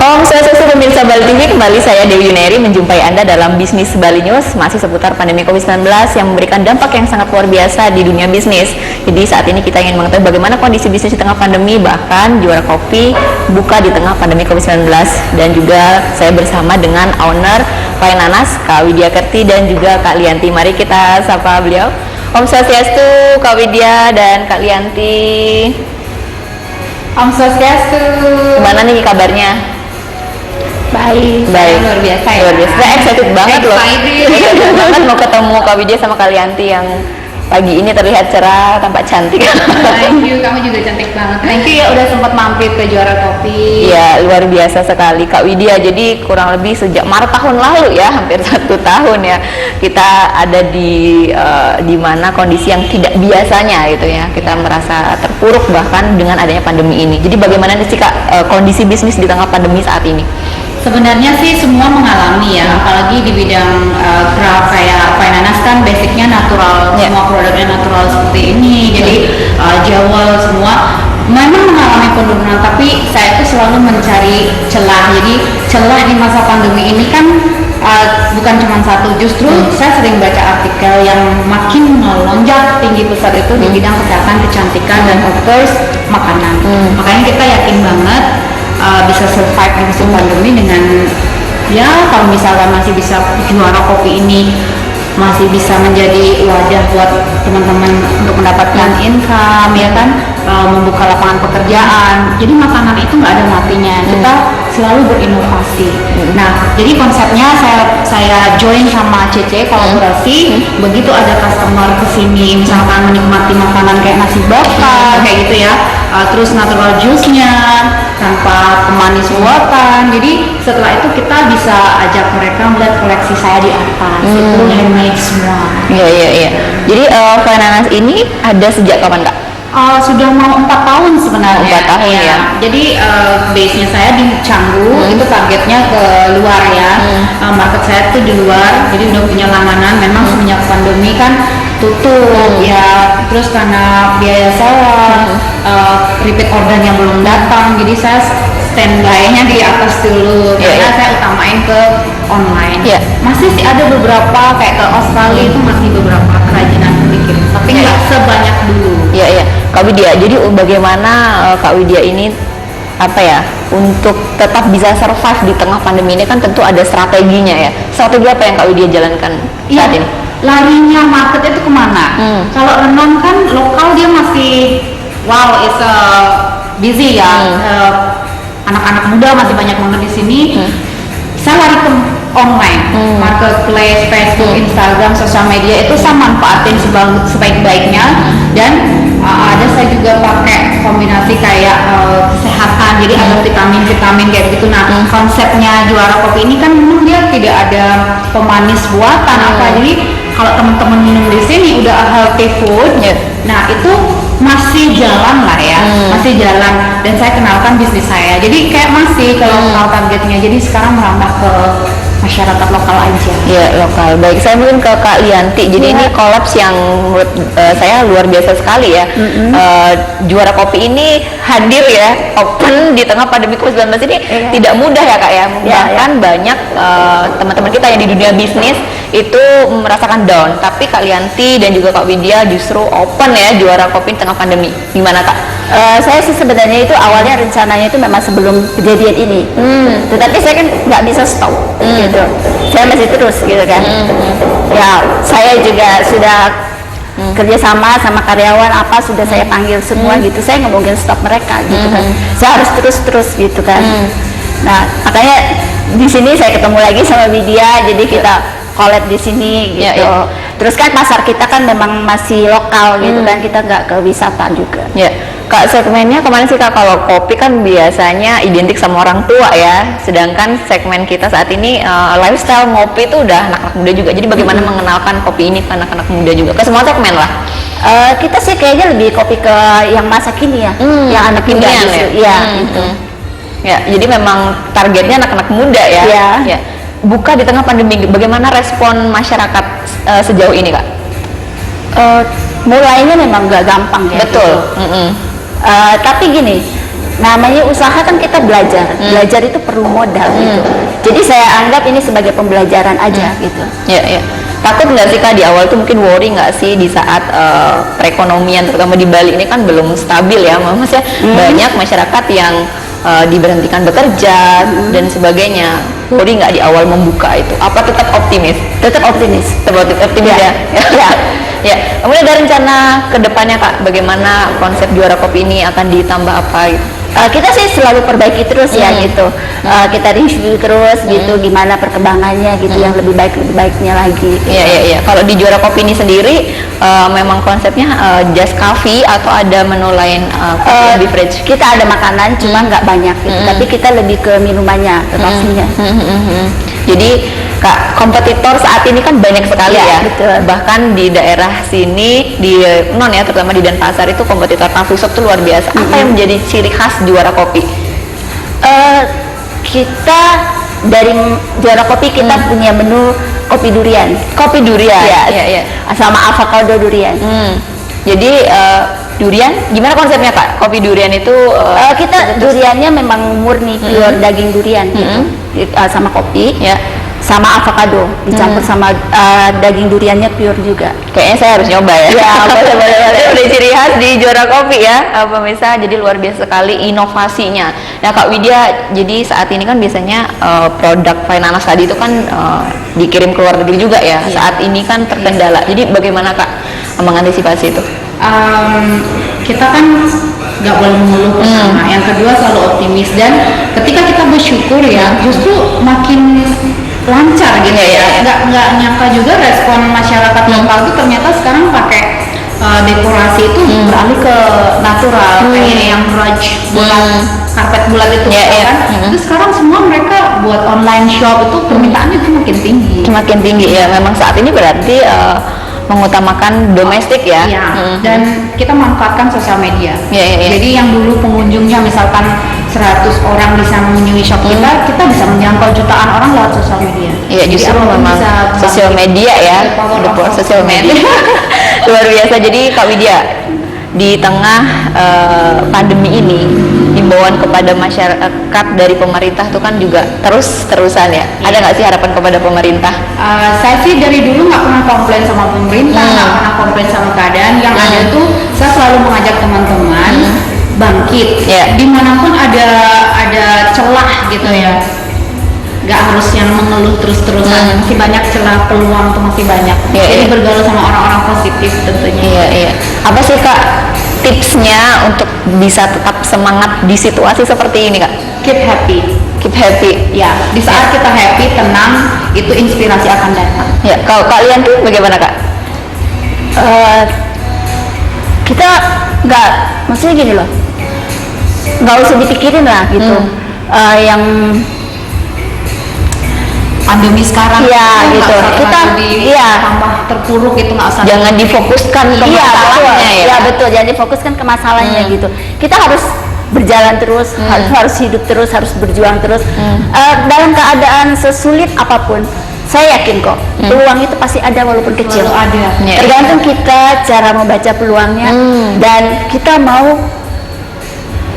Om Swastiastu pemirsa Bali TV, kembali saya Dewi Yuneri menjumpai Anda dalam Bisnis Bali News, masih seputar pandemi COVID-19 yang memberikan dampak yang sangat luar biasa di dunia bisnis. Jadi saat ini kita ingin mengetahui bagaimana kondisi bisnis di tengah pandemi, bahkan Juara Kopi buka di tengah pandemi COVID-19. Dan juga saya bersama dengan owner Fine Nanas, Kak Widya Kerti dan juga Kak Lianti. Mari kita sapa beliau. Om Swastiastu, Kak Widya dan Kak Lianti. Om Swastiastu. Gimana nih kabarnya? Baik. Luar biasa ya. Luar biasa. Saya excited banget loh. Excited banget mau ketemu Kak Widya sama Kak Lianti yang pagi ini terlihat cerah, tampak cantik. Thank you, kamu juga cantik banget. Thank you ya udah sempat mampir ke Juara Kopi. Ya, luar biasa sekali Kak Widya. Jadi kurang lebih sejak Maret tahun lalu ya, hampir 1 tahun ya, kita ada di mana kondisi yang tidak biasanya gitu ya. Kita merasa terpuruk bahkan dengan adanya pandemi ini. Jadi bagaimana sih Kak kondisi bisnis di tengah pandemi saat ini? Sebenarnya sih semua mengalami ya, apalagi di bidang craft kayak Fine Nanas kan basicnya natural, semua produknya natural seperti ini. Jadi Jawa semua memang mengalami penurunan, tapi saya itu selalu mencari celah. Jadi celah di masa pandemi ini kan bukan cuma satu, justru saya sering baca artikel yang makin melonjak tinggi besar itu di bidang kesehatan, kecantikan, dan of course makanan. Makanya kita yakin banget bisa survive di musim pandemi dengan ya kalau misalnya masih bisa Juara Kopi ini masih bisa menjadi wadah buat teman-teman untuk mendapatkan income ya kan, membuka lapangan pekerjaan. Jadi makanan itu nggak ada matinya, kita selalu berinovasi. Nah, jadi konsepnya saya join sama CC kolaborasi. Begitu ada customer kesini misalkan menikmati makanan kayak nasi bakar kayak gitu ya, terus natural juice-nya tanpa pemanis buatan. Jadi setelah itu kita bisa ajak mereka melihat koleksi saya di atas. Itu handmade semua. Iya. Jadi Fine Nanas ini ada sejak kapan Kak? Sudah mau 4 tahun sebenarnya. 4 tahun ya. Jadi base-nya saya di Canggu, itu targetnya ke luar ya. Market saya tuh di luar, jadi udah punya langganan. Memang semenjak pandemi kan tutup ya, terus karena biaya sewa, repeat order yang belum datang, jadi saya standby-nya di atas dulu karena saya utamain ke online. Masih sih ada beberapa kayak ke Australia itu masih beberapa kerajinan sedikit, tapi nggak sebanyak dulu. Iya. Kak Widya, jadi bagaimana Kak Widya ini untuk tetap bisa survive di tengah pandemi ini kan tentu ada strateginya ya. Strategi apa yang Kak Widya jalankan saat ini? Larinya market itu kemana? Kalau Renon kan lokal dia masih it's busy ya. Anak-anak muda masih banyak banget di sini. Saya lari ke online, marketplace, Facebook, Instagram, sosial media itu saya manfaatin sebaik-baiknya. Dan ada saya juga pakai kombinasi kayak kesehatan, jadi ada vitamin kayak gitu. Nah, konsepnya Juara Kopi ini kan memang dia tidak ada pemanis buatan jadi kalau teman-teman minum di sini udah healthy food. Nah, itu masih jalan lah ya, masih jalan. Dan saya kenalkan bisnis saya, jadi kayak masih ke lokal targetnya. Jadi sekarang merambah ke masyarakat lokal aja. Iya, lokal. Baik, saya mungkin ke Kak Lianti. Jadi ini kolaps yang menurut saya luar biasa sekali ya. Juara Kopi ini hadir ya, open di tengah pandemi COVID-19 ini tidak mudah ya Kak ya. Bahkan banyak teman-teman kita yang di dunia bisnis itu merasakan down. Tapi Kak Lianti dan juga Kak Widya justru open ya Juara Kopi di tengah pandemi. Gimana Kak? Saya sih sebenarnya itu awalnya rencananya itu memang sebelum kejadian ini, tetapi saya kan nggak bisa stop gitu, saya masih terus gitu kan. Ya saya juga sudah kerjasama sama karyawan sudah saya panggil semua gitu, saya nggak mungkin stop mereka gitu kan, saya harus terus gitu kan. Nah makanya di sini saya ketemu lagi sama Widya, jadi kita collab di sini gitu. Terus kan pasar kita kan memang masih lokal gitu kan, kita nggak ke wisata juga. Kak, segmennya kemana sih Kak? Kalau kopi kan biasanya identik sama orang tua ya, sedangkan segmen kita saat ini lifestyle ngopi itu udah anak-anak muda juga. Jadi bagaimana mengenalkan kopi ini ke anak-anak muda juga, ke semua segmen lah? Kita sih kayaknya lebih kopi ke yang masa kini ya, yang anak muda gitu. Ya, jadi memang targetnya anak-anak muda ya. Buka di tengah pandemi, bagaimana respon masyarakat sejauh ini Kak? Mulainya memang gak gampang ya. Betul. Gitu. Tapi gini, namanya usaha kan kita belajar. Belajar itu perlu modal gitu. Jadi saya anggap ini sebagai pembelajaran aja gitu. Ya, ya. Takut nggak sih Kak di awal tuh mungkin worry nggak sih di saat perekonomian terutama di Bali ini kan belum stabil ya, maksudnya banyak masyarakat yang diberhentikan bekerja dan sebagainya. Worry nggak di awal membuka itu? Apa tetap optimis? Tetap optimis. Tetap optimis ya. Ya. Ya. Kemudian ada rencana kedepannya Kak, bagaimana konsep Juara Kopi ini akan ditambah apa gitu? Kita sih selalu perbaiki terus ya gitu. Kita review terus gitu gimana perkembangannya gitu yang lebih baiknya lagi. Iya, iya, iya. Kalau di Juara Kopi ini sendiri memang konsepnya just coffee atau ada menu lain beverage? Kita ada makanan cuma nggak banyak gitu, tapi kita lebih ke minumannya, ke kopinya. Jadi Kak, kompetitor saat ini kan banyak sekali ya. Betul. Bahkan di daerah sini di non ya, terutama di Denpasar itu kompetitor coffee shop tuh luar biasa. Apa yang menjadi ciri khas Juara Kopi? Kita dari Juara Kopi kita punya menu kopi durian. Kopi durian. Ya, Iya. sama avocado durian. Jadi durian, gimana konsepnya Kak? Kopi durian itu Kita duriannya memang murni pure daging durian gitu. Sama kopi. ya. Sama avocado dicampur sama daging duriannya pure juga. Kayaknya saya harus nyoba ya. Ya, boleh. Itu udah ciri khas di Juara Kopi ya, pemirsa. Jadi luar biasa sekali inovasinya. Nah Kak Widya, jadi saat ini kan biasanya produk Fine Nanas tadi itu kan dikirim ke luar negeri juga ya. Saat ini kan terkendala. Jadi bagaimana Kak mengantisipasi itu? Kita kan nggak boleh mengeluh pertama. Yang kedua selalu optimis, dan ketika kita bersyukur ya, justru makin lancar gitu ya. Nggak nyangka juga respon masyarakat lokal itu ternyata sekarang pakai dekorasi itu beralih ke natural, kayak yang rug bulat, karpet bulat itu kan. Terus sekarang semua mereka buat online shop itu permintaannya itu makin tinggi. Semakin tinggi ya. Memang saat ini berarti mengutamakan domestik ya. Dan kita manfaatkan sosial media. Iya. Jadi yang dulu pengunjungnya misalkan 100 orang bisa mengunjungi shop kita bisa menjangkau jutaan orang lewat sosial media. Iya, Jadi justru apapun memang bisa sosial media ya, The power of sosial media. Luar biasa. Jadi Kak Widya, di tengah pandemi ini, himbauan kepada masyarakat dari pemerintah itu kan juga terus-terusan ya. Ada nggak sih harapan kepada pemerintah? Saya sih dari dulu nggak pernah komplain sama pemerintah, nggak pernah komplain sama keadaan. Yang ada tuh saya selalu mengajak teman-teman bangkit. Dimanapun ada celah gitu ya. Nggak harus yang mengeluh terus-terusan. Masih banyak celah, peluang tuh masih banyak. Jadi bergaul sama orang-orang positif tentunya. Iya. Apa sih Kak tipsnya untuk bisa tetap semangat di situasi seperti ini Kak? Keep happy. Keep happy. Ya, di saat kita happy, tenang, itu inspirasi akan datang. Ya, kalau kalian tuh bagaimana Kak? Kita nggak, maksudnya gini loh, nggak usah dipikirin lah gitu. Yang Pandemi sekarang gitu. Kita tambah terpuruk itu nggak usah. Jangan difokuskan ke masalahnya ya. Ya betul, jangan difokuskan ke masalahnya gitu. Kita harus berjalan terus, harus hidup terus, harus berjuang terus. Dalam keadaan sesulit apapun, saya yakin kok peluang itu pasti ada walaupun kecil. Ada. Tergantung kita cara membaca peluangnya dan kita mau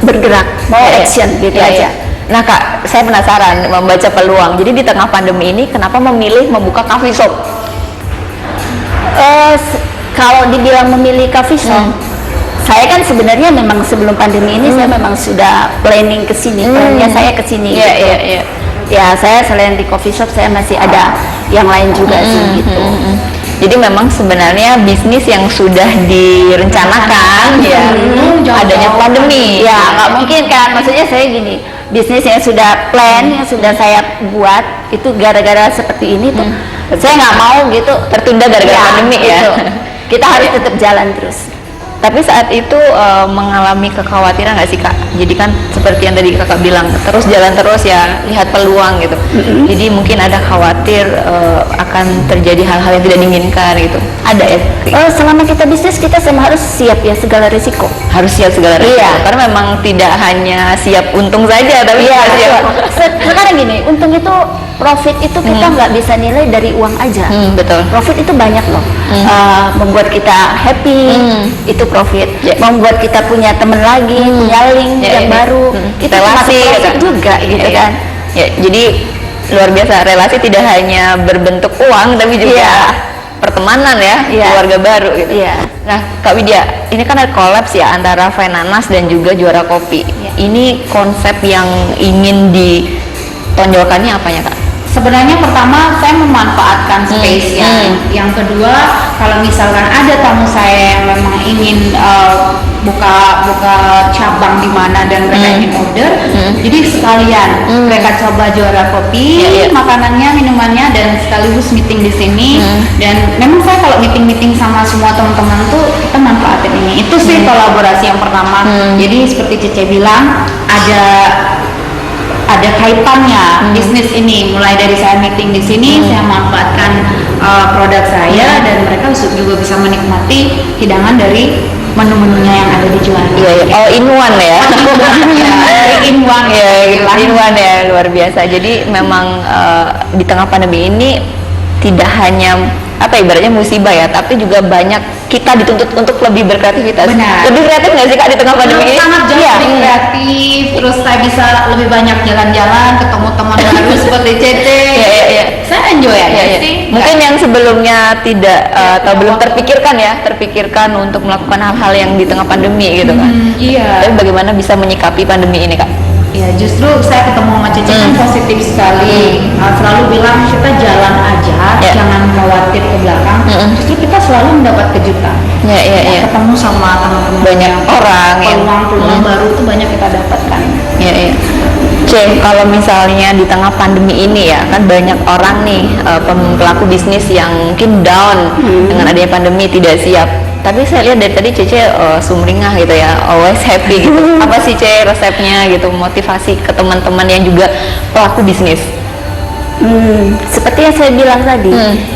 bergerak, mau action gitu aja. Nah Kak, saya penasaran membaca peluang. Jadi di tengah pandemi ini kenapa memilih membuka coffee shop? Kalau dibilang memilih coffee shop, saya kan sebenarnya memang sebelum pandemi ini saya memang sudah planning ke sini. Plannya saya ke sini. Iya. Ya, saya selain di coffee shop saya masih ada yang lain juga sih gitu. Jadi memang sebenarnya bisnis yang sudah direncanakan ya adanya pandemi. Ya, nggak mungkin kan. Maksudnya saya gini, bisnis yang sudah plan, yang sudah saya buat itu gara-gara seperti ini tuh saya nggak mau gitu tertunda gara-gara pandemi ya. Gitu. Kita harus tetap jalan terus. Tapi saat itu mengalami kekhawatiran nggak sih Kak? Jadi kan seperti yang tadi Kakak bilang, terus jalan terus ya, lihat peluang gitu. Jadi mungkin ada khawatir akan terjadi hal-hal yang tidak diinginkan gitu. Ada ya? Selama kita bisnis kita harus siap ya segala risiko. Harus siap segala risiko. Karena memang tidak hanya siap untung saja, tapi siap. Sekarang gini, untung itu, profit itu kita nggak bisa nilai dari uang aja. Betul. Profit itu banyak loh. Membuat kita happy, itu profit, Ya. membuat kita punya teman lagi, punya link Ya, yang ya. baru, itu termasuk Relasi profit gitu. juga gitu Ya, kan. ya, jadi luar biasa, relasi tidak hanya berbentuk uang tapi juga Iya. pertemanan ya, Iya. keluarga baru gitu. Iya. Nah, Kak Widya, ini kan ada kolaps ya antara Vainanas dan juga Juara Kopi. Iya. Ini konsep yang ingin ditonjolkannya apanya, Kak? Sebenarnya pertama saya memanfaatkan space ya. Yang kedua, kalau misalkan ada tamu saya yang memang ingin buka cabang di mana dan mereka ingin order, jadi sekalian mereka coba Juara Kopi, Iya, iya. makanannya, minumannya, dan sekaligus meeting di sini. Dan memang saya kalau meeting sama semua teman-teman tuh kita manfaatin ini. Itu sih kolaborasi yang pertama. Jadi seperti Cece bilang, ada kaitannya bisnis ini, mulai dari saya meeting di sini, saya manfaatkan produk saya, dan mereka juga bisa menikmati hidangan dari menu-menunya yang ada di Juara. Iya, iya. All in one ya. In one Iya, ya, in one ya, luar biasa. Jadi memang di tengah pandemi ini tidak hanya apa ibaratnya musibah ya, tapi juga banyak kita dituntut untuk lebih berkreativitas. Benar. Lebih kreatif nggak sih Kak di tengah pandemi ini? Sangat jauh Iya. lebih kreatif, terus saya bisa lebih banyak jalan-jalan, ketemu teman baru seperti Cece. Iya, iya, iya. Saya enjoy aja Iya, iya. sih. Mungkin yang sebelumnya tidak atau belum terpikirkan untuk melakukan hal-hal yang di tengah pandemi gitu kan. Iya. Tapi bagaimana bisa menyikapi pandemi ini Kak? Ya justru saya ketemu sama Cece kan positif sekali. Selalu bilang kita jalan aja, Ya. jangan khawatir ke belakang. Justru kita selalu mendapat kejutan. Iya, iya, iya. Ketemu sama teman-teman Banyak yang orang yang peluang-peluang baru itu banyak kita dapatkan. Iya, iya. Kalau misalnya di tengah pandemi ini ya, kan banyak orang nih pelaku bisnis yang mungkin down dengan adanya pandemi, tidak siap. Tapi saya lihat dari tadi Cece sumringah gitu ya, always happy gitu. Apa sih Ce resepnya gitu, motivasi ke teman-teman yang juga pelaku bisnis? Seperti yang saya bilang tadi,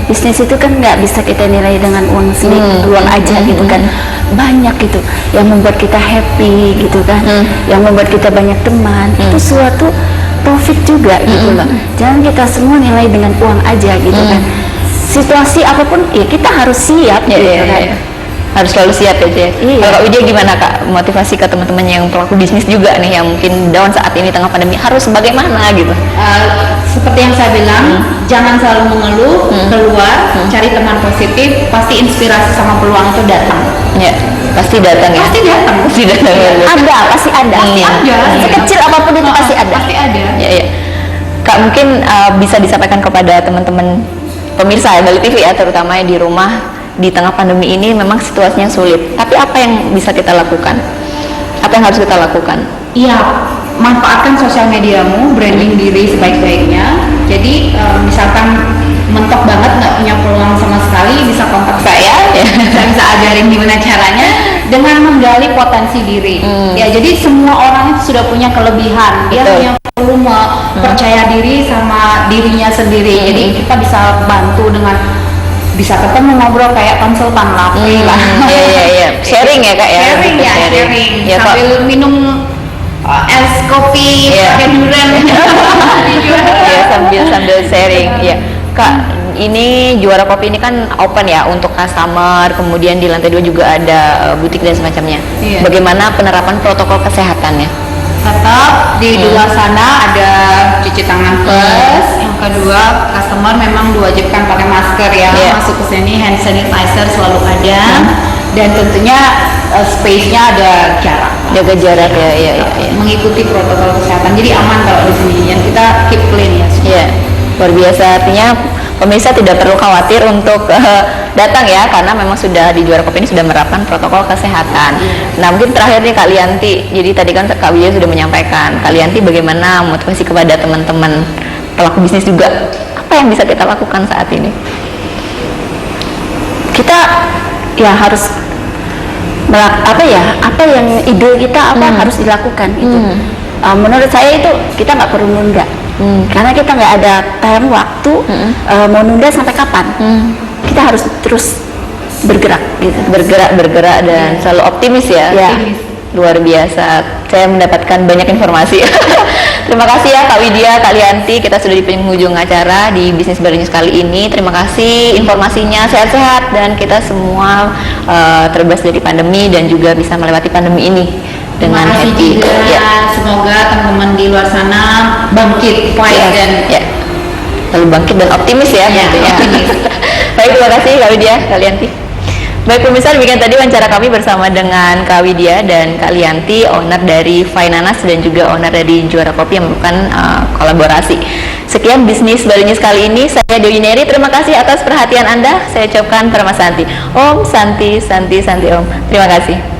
bisnis itu kan nggak bisa kita nilai dengan uang sedikit, uang aja gitu kan. Banyak gitu yang membuat kita happy gitu kan, yang membuat kita banyak teman. Itu suatu profit juga gitu loh. Jangan kita semua nilai dengan uang aja gitu kan. Situasi apapun ya kita harus siap Ya, gitu ya, kan. ya. Harus selalu siap ya Ce. Iya. Kalau Kak Widya gimana Kak, motivasi ke teman-teman yang pelaku bisnis juga nih yang mungkin down saat ini tengah pandemi, harus bagaimana gitu? Seperti yang saya bilang, jangan selalu mengeluh, keluar, cari teman positif, pasti inspirasi sama peluang itu datang. Ya, pasti datang ya. Pasti datang. Pasti datang ya. Pasti ada. Pasti ada. Sekecil apapun itu pasti ada. Pasti ada. Ya, ya. Kak mungkin bisa disampaikan kepada teman-teman pemirsa ya Bali TV ya, terutama di rumah di tengah pandemi ini memang situasinya sulit. Tapi apa yang bisa kita lakukan? Apa yang harus kita lakukan? Iya, manfaatkan sosial mediamu, branding diri sebaik-baiknya. Jadi misalkan mentok banget nggak punya peluang sama sekali, bisa kontak saya. Saya bisa ajarin gimana caranya dengan menggali potensi diri. Ya, jadi semua orang itu sudah punya kelebihan. Dia Betul. punya volume, percaya diri sama dirinya sendiri. Jadi kita bisa bantu dengan bisa ketemu ngobrol kayak konsultan lah, free lah. Iya, iya, iya. Sharing ya Kak ya. Sharing ya, sharing. Ya, Kak. Sambil minum es kopi, Iya. pakai durian. Ya, sambil sharing. Ya, Kak, ini Juara Kopi ini kan open ya untuk customer, kemudian di lantai 2 juga ada butik dan semacamnya. Iya. Bagaimana penerapan protokol kesehatannya? Tetap di luar sana ada cuci tangan first. Yang kedua, customer memang diwajibkan pakai masker ya. Iya. Masuk ke sini hand sanitizer selalu ada. Dan tentunya space-nya ada jarak. Jaga jarak ya, iya, iya, iya. Mengikuti protokol kesehatan. Jadi aman kalau di sini. Yang kita keep clean ya. Iya, luar biasa. Artinya pemirsa tidak perlu khawatir untuk datang ya, karena memang sudah di Juara Kopi ini sudah menerapkan protokol kesehatan. Nah mungkin terakhir nih Kak Lianti, jadi tadi kan Kak Widya sudah menyampaikan, Kak Lianti bagaimana motivasi kepada teman-teman pelaku bisnis juga, apa yang bisa kita lakukan saat ini? Kita ya harus apa yang ide kita harus dilakukan gitu. Menurut saya itu kita nggak perlu nunda. Karena kita nggak ada time waktu mau nunda sampai kapan. Kita harus terus bergerak gitu. Bergerak dan selalu optimis ya. Ya. Luar biasa, saya mendapatkan banyak informasi. Terima kasih ya Kak Widya, Kak Lianti, kita sudah di penghujung acara di Bisnis Bali News kali ini. Terima kasih informasinya, sehat-sehat dan kita semua terbebas dari pandemi dan juga bisa melewati pandemi ini dengan Terima kasih happy. juga. Ya. Semoga teman-teman di luar sana bangkit, fight dan Ya. Lalu bangkit dan optimis ya, Ya, tentunya. optimis. Baik, terima kasih Kak Widya, Kak Lianti. Baik pemirsa, demikian tadi wawancara kami bersama dengan Kak Widya dan Kak Lianti, owner dari Finanas dan juga owner dari Juara Kopi yang merupakan kolaborasi. Sekian Bisnis Bali News kali ini, saya Dewi Neri, terima kasih atas perhatian Anda. Saya ucapkan Parama Santi. Om Santi, Santi, Santi Om. Terima kasih.